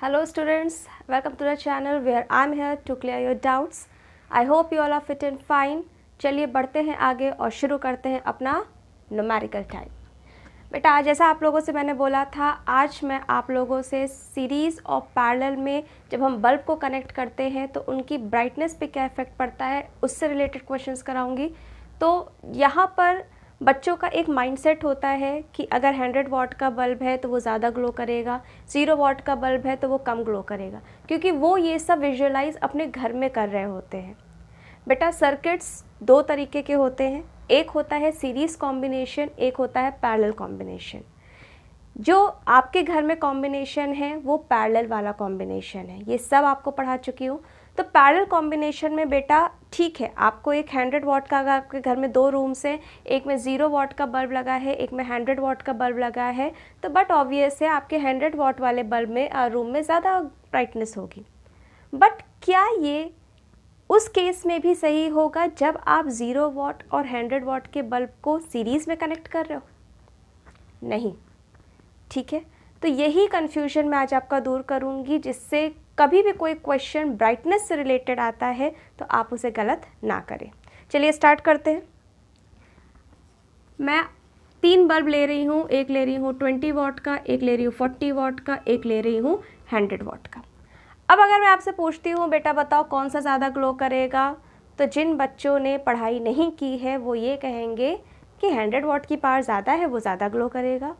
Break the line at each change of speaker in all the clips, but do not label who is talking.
Hello students, welcome to the channel where I'm here to clear your doubts. I hope you all are fit and fine. चलिए बढ़ते हैं आगे और शुरू करते हैं अपना न्यूमेरिकल टाइम। बेटा आज जैसा आप लोगों से मैंने बोला था, आज मैं आप लोगों से सीरीज़ और पैरेलल में जब हम बल्ब को कनेक्ट करते हैं तो उनकी ब्राइटनेस पे क्या इफेक्ट पड़ता है उससे रिलेटेड क्वेश्चंस कराऊंगी। तो यहाँ पर बच्चों का एक माइंडसेट होता है कि अगर 100 वाट का बल्ब है तो वो ज़्यादा ग्लो करेगा, 0 वाट का बल्ब है तो वो कम ग्लो करेगा, क्योंकि वो ये सब विजुअलाइज अपने घर में कर रहे होते हैं। बेटा सर्किट्स दो तरीके के होते हैं, एक होता है सीरीज़ कॉम्बिनेशन, एक होता है पैरेलल कॉम्बिनेशन। जो आपके घर में कॉम्बिनेशन है वो पैरेलल वाला कॉम्बिनेशन है, ये सब आपको पढ़ा चुकी हूँ। तो पैरेलल कॉम्बिनेशन में बेटा ठीक है, आपको एक 100 वाट का, अगर आपके घर में 2 रूम्स हैं, एक में 0 वाट का बल्ब लगा है, एक में 100 वाट का बल्ब लगा है, तो बट ऑब्वियस है आपके 100 वाट वाले बल्ब में रूम में ज़्यादा ब्राइटनेस होगी। बट क्या ये उस केस में भी सही होगा जब आप 0 वाट और 100 वाट के बल्ब को सीरीज़ में कनेक्ट कर रहे हो? नहीं, ठीक है। तो यही कन्फ्यूजन मैं आज आपका दूर करूंगी, जिससे कभी भी कोई क्वेश्चन ब्राइटनेस से रिलेटेड आता है तो आप उसे गलत ना करें। चलिए स्टार्ट करते हैं। मैं 3 बल्ब ले रही हूँ, एक ले रही हूँ 20 वाट का, एक ले रही हूँ 40 वाट का, एक ले रही हूँ 100 वाट का। अब अगर मैं आपसे पूछती हूँ बेटा बताओ कौन सा ज़्यादा ग्लो करेगा, तो जिन बच्चों ने पढ़ाई नहीं की है वो ये कहेंगे कि 100 वाट की पावर ज़्यादा है, वो ज़्यादा ग्लो करेगा।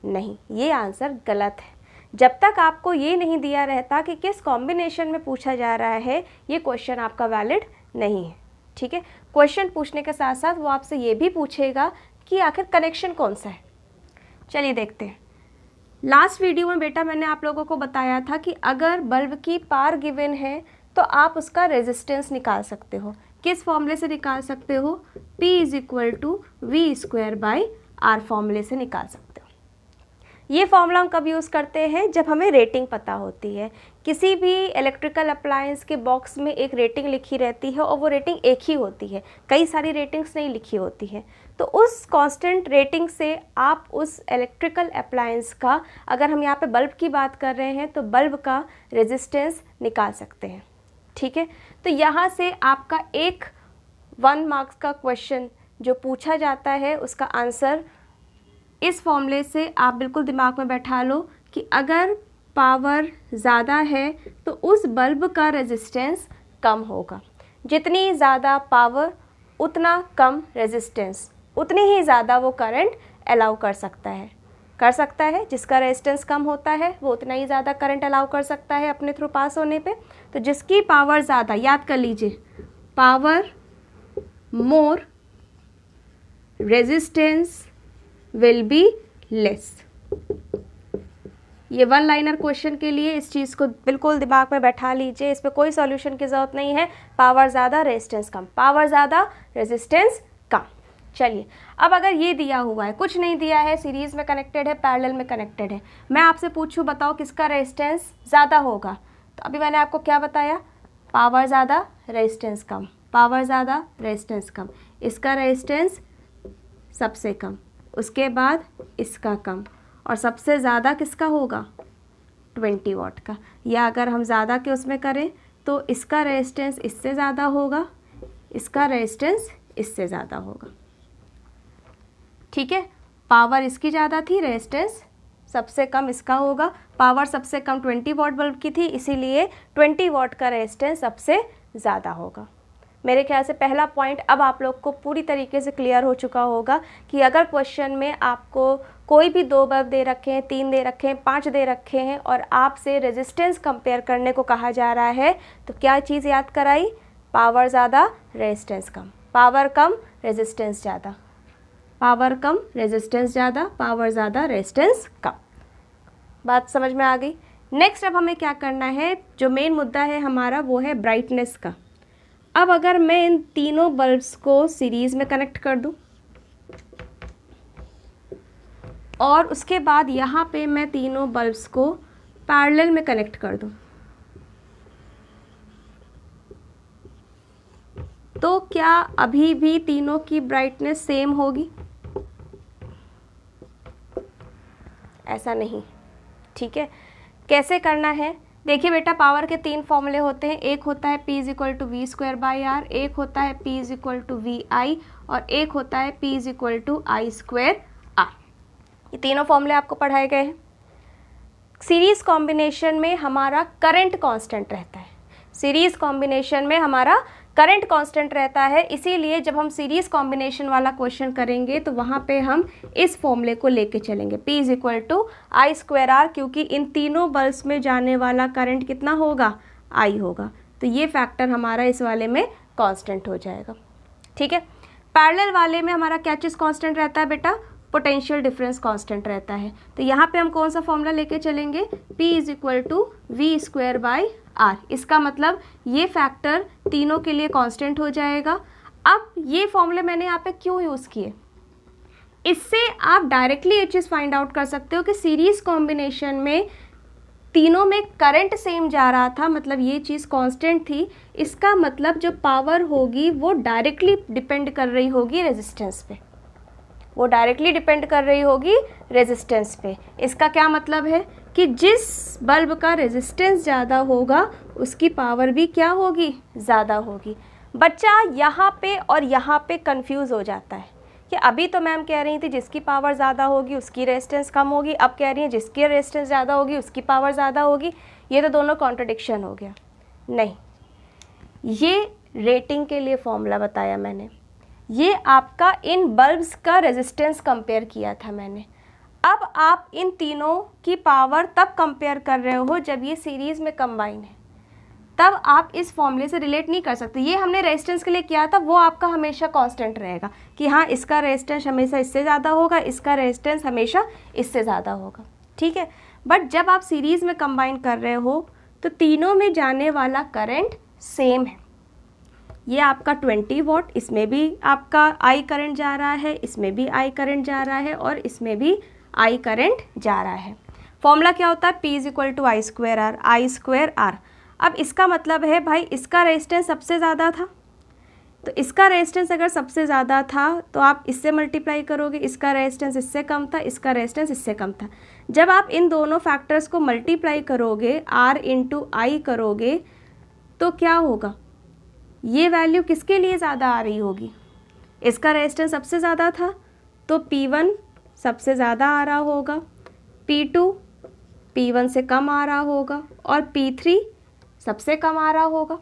नहीं, ये आंसर गलत है। जब तक आपको ये नहीं दिया रहता कि किस कॉम्बिनेशन में पूछा जा रहा है, ये क्वेश्चन आपका वैलिड नहीं है, ठीक है। क्वेश्चन पूछने के साथ साथ वो आपसे ये भी पूछेगा कि आखिर कनेक्शन कौन सा है। चलिए देखते हैं। लास्ट वीडियो में बेटा मैंने आप लोगों को बताया था कि अगर बल्ब की पावर गिवन है तो आप उसका रेजिस्टेंस निकाल सकते हो। किस फॉर्मूले से निकाल सकते हो? P = V²/R फॉर्मूले से निकाल सकते हो। ये फॉर्मूला हम कब यूज़ करते हैं? जब हमें रेटिंग पता होती है। किसी भी इलेक्ट्रिकल अप्लायंस के बॉक्स में एक रेटिंग लिखी रहती है और वो रेटिंग एक ही होती है, कई सारी रेटिंग्स नहीं लिखी होती है। तो उस कांस्टेंट रेटिंग से आप उस इलेक्ट्रिकल अप्लायंस का, अगर हम यहाँ पे बल्ब की बात कर रहे हैं तो बल्ब का रेजिस्टेंस निकाल सकते हैं, ठीक है। तो यहाँ से आपका एक 1 मार्क्स का क्वेश्चन जो पूछा जाता है उसका आंसर इस फॉर्मूले से आप बिल्कुल दिमाग में बैठा लो कि अगर पावर ज़्यादा है तो उस बल्ब का रेजिस्टेंस कम होगा। जितनी ज़्यादा पावर उतना कम रेजिस्टेंस, उतनी ही ज़्यादा वो करंट अलाउ कर सकता है। जिसका रेजिस्टेंस कम होता है वो उतना ही ज़्यादा करंट अलाउ कर सकता है अपने थ्रू पास होने पे। तो जिसकी पावर ज़्यादा, याद कर लीजिए, power more, resistance will be less. ये 1 लाइनर क्वेश्चन के लिए इस चीज़ को बिल्कुल दिमाग में बैठा लीजिए, इस पर कोई सॉल्यूशन की ज़रूरत नहीं है। पावर ज़्यादा रेजिस्टेंस कम, पावर ज़्यादा रेजिस्टेंस कम। चलिए अब अगर ये दिया हुआ है, कुछ नहीं दिया है, सीरीज़ में कनेक्टेड है, पैरेलल में कनेक्टेड है, मैं आपसे पूछूं बताओ किसका रेजिस्टेंस ज़्यादा होगा, तो अभी मैंने आपको क्या बताया? पावर ज़्यादा रेजिस्टेंस कम, पावर ज़्यादा रेजिस्टेंस कम, इसका रेजिस्टेंस सबसे कम, उसके बाद इसका कम, और सबसे ज़्यादा किसका होगा? 20 वाट का। या अगर हम ज़्यादा के उसमें करें तो इसका रेजिस्टेंस इससे ज़्यादा होगा, इसका रेजिस्टेंस इससे ज़्यादा होगा, ठीक है। पावर इसकी ज़्यादा थी, रेजिस्टेंस सबसे कम इसका होगा। पावर सबसे कम 20 वाट बल्ब की थी, इसीलिए 20 वाट का रेजिस्टेंस सबसे ज़्यादा होगा। मेरे ख्याल से पहला पॉइंट अब आप लोग को पूरी तरीके से क्लियर हो चुका होगा कि अगर क्वेश्चन में आपको कोई भी 2 बल्ब दे रखे हैं, 3 दे रखे हैं, 5 दे रखे हैं और आपसे रेजिस्टेंस कंपेयर करने को कहा जा रहा है, तो क्या चीज़ याद कराई? पावर ज़्यादा रेजिस्टेंस कम, पावर कम रेजिस्टेंस ज़्यादा, पावर कम रेजिस्टेंस ज़्यादा, पावर ज़्यादा रेजिस्टेंस कम। बात समझ में आ गई? नेक्स्ट अब हमें क्या करना है, जो मेन मुद्दा है हमारा वो है ब्राइटनेस का। अब अगर मैं इन तीनों बल्ब्स को सीरीज़ में कनेक्ट कर दूं और उसके बाद यहाँ पे मैं तीनों बल्ब्स को पैरेलल में कनेक्ट कर दूं, तो क्या अभी भी तीनों की ब्राइटनेस सेम होगी? ऐसा नहीं, ठीक है। कैसे करना है, देखिए बेटा पावर के 3 फॉर्मूले होते हैं, एक होता है P equal to V square by R, एक होता है P equal to V I और एक होता है P equal to I square R. ये तीनों फॉर्मूले आपको पढ़ाए गए हैं। सीरीज कॉम्बिनेशन में हमारा करंट कांस्टेंट रहता है, सीरीज कॉम्बिनेशन में हमारा करंट कांस्टेंट रहता है, इसीलिए जब हम सीरीज कॉम्बिनेशन वाला क्वेश्चन करेंगे तो वहाँ पे हम इस फॉर्मूले को लेके चलेंगे, P is equal to I square R, क्योंकि इन तीनों बल्ब्स में जाने वाला करंट कितना होगा, I होगा, तो ये फैक्टर हमारा इस वाले में कांस्टेंट हो जाएगा। ठीक है, पैरेलल वाले में हमारा क्या चीज़ कांस्टेंट रहता है बेटा, पोटेंशियल डिफरेंस कांस्टेंट रहता है। तो यहाँ पे हम कौन सा फॉर्मूला लेके चलेंगे, P is equal to V square by R, इसका मतलब ये फैक्टर तीनों के लिए कांस्टेंट हो जाएगा। अब ये फॉर्मूले मैंने यहाँ पे क्यों यूज़ किए, इससे आप डायरेक्टली ये चीज़ फाइंड आउट कर सकते हो कि सीरीज कॉम्बिनेशन में तीनों में करंट सेम जा रहा था, मतलब ये चीज़ कांस्टेंट थी, इसका मतलब जो पावर होगी वो डायरेक्टली डिपेंड कर रही होगी रेजिस्टेंस पे, वो डायरेक्टली डिपेंड कर रही होगी रेजिस्टेंस पे। इसका क्या मतलब है कि जिस बल्ब का रेजिस्टेंस ज़्यादा होगा उसकी पावर भी क्या होगी, ज़्यादा होगी। बच्चा यहाँ पे और यहाँ पे कंफ्यूज हो जाता है कि अभी तो मैम कह रही थी जिसकी पावर ज़्यादा होगी उसकी रेजिस्टेंस कम होगी, अब कह रही है जिसकी रेजिस्टेंस ज़्यादा होगी उसकी पावर ज़्यादा होगी, ये तो दोनों कॉन्ट्रडिक्शन हो गया। नहीं, ये रेटिंग के लिए फॉर्मूला बताया मैंने, ये आपका इन बल्ब्स का रेजिस्टेंस कंपेयर किया था मैंने। अब आप इन तीनों की पावर तब कंपेयर कर रहे हो जब ये सीरीज़ में कंबाइन है, तब आप इस फॉर्मूले से रिलेट नहीं कर सकते। ये हमने रेजिस्टेंस के लिए किया था, वो आपका हमेशा कांस्टेंट रहेगा कि हाँ इसका रेजिस्टेंस हमेशा इससे ज़्यादा होगा, इसका रेजिस्टेंस हमेशा इससे ज़्यादा होगा। ठीक है, बट जब आप सीरीज़ में कंबाइन कर रहे हो तो तीनों में जाने वाला करंट सेम है। ये आपका 20 वॉट, इसमें भी आपका आई करंट जा रहा है, इसमें भी आई करंट जा रहा है और इसमें भी आई करंट जा रहा है। फॉर्मूला क्या होता है, P is equal to I square R, I square R. अब इसका मतलब है भाई इसका रेजिस्टेंस सबसे ज़्यादा था, तो इसका रेजिस्टेंस अगर सबसे ज़्यादा था तो आप इससे मल्टीप्लाई करोगे, इसका रेजिस्टेंस इससे कम था, इसका रेजिस्टेंस इससे कम था। जब आप इन दोनों फैक्टर्स को मल्टीप्लाई करोगे, R इंटू आई करोगे, तो क्या होगा, ये वैल्यू किसके लिए ज़्यादा आ रही होगी, इसका रेजिस्टेंस सबसे ज़्यादा था तो P1 सबसे ज़्यादा आ रहा होगा, P2 P1 से कम आ रहा होगा और P3 सबसे कम आ रहा होगा।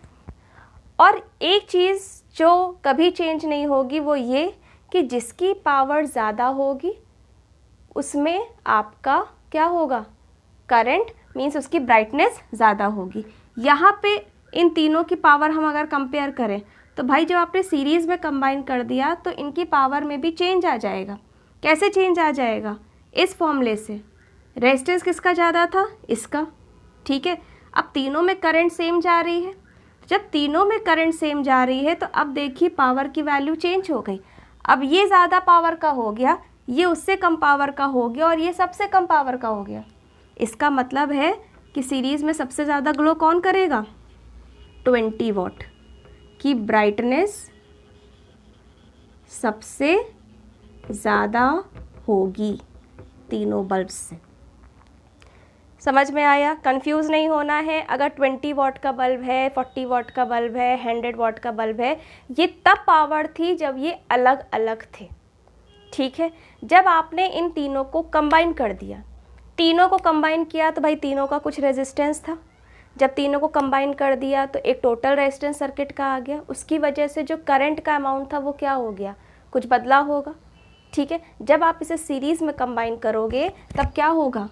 और एक चीज़ जो कभी चेंज नहीं होगी वो ये कि जिसकी पावर ज़्यादा होगी उसमें आपका क्या होगा, करंट मीन्स उसकी ब्राइटनेस ज़्यादा होगी। यहाँ पे इन तीनों की पावर हम अगर कंपेयर करें तो भाई जब आपने सीरीज़ में कंबाइन कर दिया तो इनकी पावर में भी चेंज आ जाएगा। कैसे चेंज आ जाएगा, इस फॉर्मूले से रेजिस्टेंस किसका ज़्यादा था, इसका। ठीक है, अब तीनों में करंट सेम जा रही है, जब तीनों में करंट सेम जा रही है तो अब देखिए पावर की वैल्यू चेंज हो गई। अब ये ज़्यादा पावर का हो गया, ये उससे कम पावर का हो गया और ये सबसे कम पावर का हो गया। इसका मतलब है कि सीरीज़ में सबसे ज़्यादा ग्लो कौन करेगा, 20 वॉट की ब्राइटनेस सबसे ज़्यादा होगी तीनों बल्ब्स से। समझ में आया, कंफ्यूज नहीं होना है। अगर 20 वॉट का बल्ब है, 40 वॉट का बल्ब है, 100 वॉट का बल्ब है, ये तब पावर थी जब ये अलग अलग थे। ठीक है, जब आपने इन तीनों को कंबाइन कर दिया, तीनों को कंबाइन किया तो भाई तीनों का कुछ रेजिस्टेंस था, जब तीनों को कंबाइन कर दिया तो एक टोटल रेजिस्टेंस सर्किट का आ गया, उसकी वजह से जो करंट का अमाउंट था वो क्या हो गया, कुछ बदला होगा। ठीक है, जब आप इसे सीरीज़ में कंबाइन करोगे तब क्या होगा,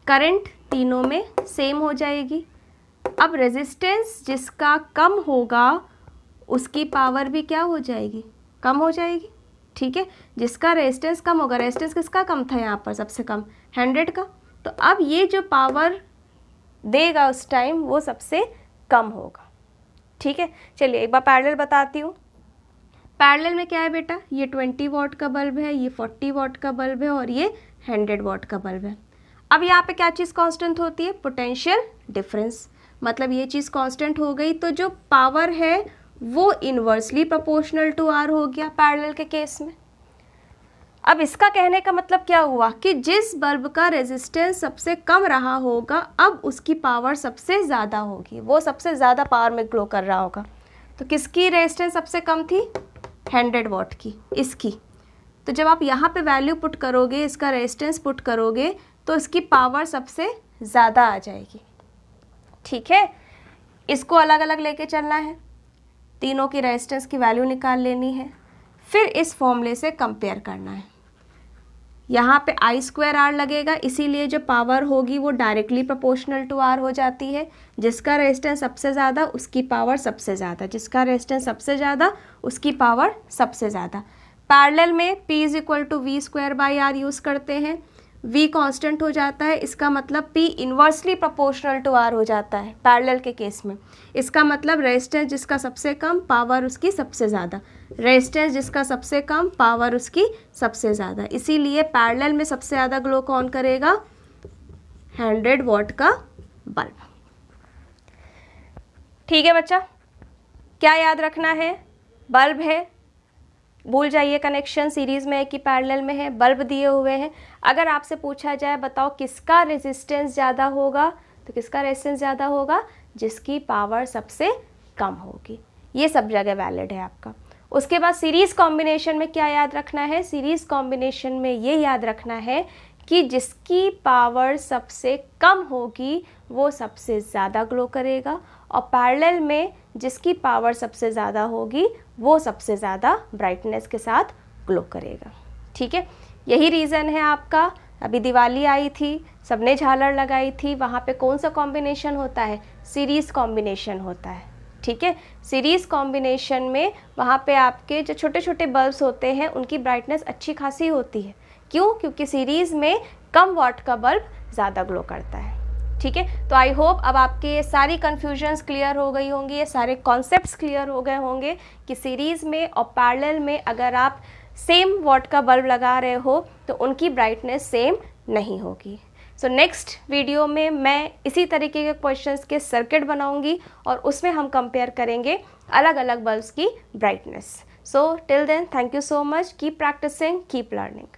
करंट तीनों में सेम हो जाएगी। अब रेजिस्टेंस जिसका कम होगा उसकी पावर भी क्या हो जाएगी, कम हो जाएगी। ठीक है, जिसका रेजिस्टेंस कम होगा, रेजिस्टेंस किसका कम था यहाँ पर, सबसे कम 100 का, तो अब ये जो पावर देगा उस टाइम वो सबसे कम होगा। ठीक है, चलिए एक बार पैरेलल बताती हूँ। पैरेलल में क्या है बेटा, ये 20 वॉट का बल्ब है, ये 40 वॉट का बल्ब है और ये 100 वॉट का बल्ब है। अब यहाँ पे क्या चीज़ कांस्टेंट होती है, पोटेंशियल डिफरेंस, मतलब ये चीज़ कांस्टेंट हो गई तो जो पावर है वो इन्वर्सली प्रोपोर्शनल टू आर हो गया पैरेलल के केस में। अब इसका कहने का मतलब क्या हुआ कि जिस बल्ब का रेजिस्टेंस सबसे कम रहा होगा अब उसकी पावर सबसे ज़्यादा होगी, वो सबसे ज़्यादा पावर में ग्लो कर रहा होगा। तो किसकी रेजिस्टेंस सबसे कम थी? 100 वॉट की, इसकी। तो जब आप यहाँ पे वैल्यू पुट करोगे, इसका रेजिस्टेंस पुट करोगे, तो इसकी पावर सबसे ज़्यादा आ जाएगी। ठीक है, इसको अलग अलग लेके चलना है, तीनों की रेजिस्टेंस की वैल्यू निकाल लेनी है, फिर इस फॉर्मूले से कंपेयर करना है। यहाँ पे I² R लगेगा, इसीलिए जो पावर होगी वो डायरेक्टली प्रोपोर्शनल टू R हो जाती है। जिसका रेजिस्टेंस सबसे ज़्यादा उसकी पावर सबसे ज़्यादा, जिसका रेजिस्टेंस सबसे ज़्यादा उसकी पावर सबसे ज़्यादा। पैरेलल में P = V²/R यूज़ करते हैं, V कांस्टेंट हो जाता है, इसका मतलब P inversely proportional to R हो जाता है पैरेलल के केस में। इसका मतलब रेजिस्टेंस जिसका सबसे कम पावर उसकी सबसे ज़्यादा, रेजिस्टेंस जिसका सबसे कम पावर उसकी सबसे ज़्यादा। इसीलिए पैरेलल में सबसे ज़्यादा ग्लो कौन करेगा? 100 वॉट का बल्ब। ठीक है बच्चा, क्या याद रखना है? बल्ब है, भूल जाइए कनेक्शन सीरीज़ में है कि पैरेलल में है, बल्ब दिए हुए हैं। अगर आपसे पूछा जाए बताओ किसका रेजिस्टेंस ज़्यादा होगा, तो किसका रेजिस्टेंस ज़्यादा होगा? जिसकी पावर सबसे कम होगी। ये सब जगह वैलिड है आपका। उसके बाद सीरीज़ कॉम्बिनेशन में क्या याद रखना है? सीरीज़ कॉम्बिनेशन में ये याद रखना है कि जिसकी पावर सबसे कम होगी वो सबसे ज़्यादा ग्लो करेगा, और पैरेलल में जिसकी पावर सबसे ज़्यादा होगी वो सबसे ज़्यादा ब्राइटनेस के साथ ग्लो करेगा। ठीक है, यही रीज़न है आपका। अभी दिवाली आई थी, सबने झालर लगाई थी, वहाँ पे कौन सा कॉम्बिनेशन होता है? सीरीज़ कॉम्बिनेशन होता है। ठीक है, सीरीज़ कॉम्बिनेशन में वहाँ पे आपके जो छोटे छोटे बल्ब्स होते हैं उनकी ब्राइटनेस अच्छी खासी होती है। क्यों? क्योंकि सीरीज़ में कम वॉट का बल्ब ज़्यादा ग्लो करता है। ठीक है, तो आई होप अब आपके ये सारी कन्फ्यूजन्स क्लियर हो गई होंगी, ये सारे कॉन्सेप्ट्स क्लियर हो गए होंगे कि सीरीज़ में और पैरेलल में अगर आप सेम वॉट का बल्ब लगा रहे हो तो उनकी ब्राइटनेस सेम नहीं होगी। सो नेक्स्ट वीडियो में मैं इसी तरीके के क्वेश्चंस के सर्किट बनाऊंगी और उसमें हम कंपेयर करेंगे अलग अलग बल्ब्स की brightness. So till then, thank you so much, keep practising, keep learning.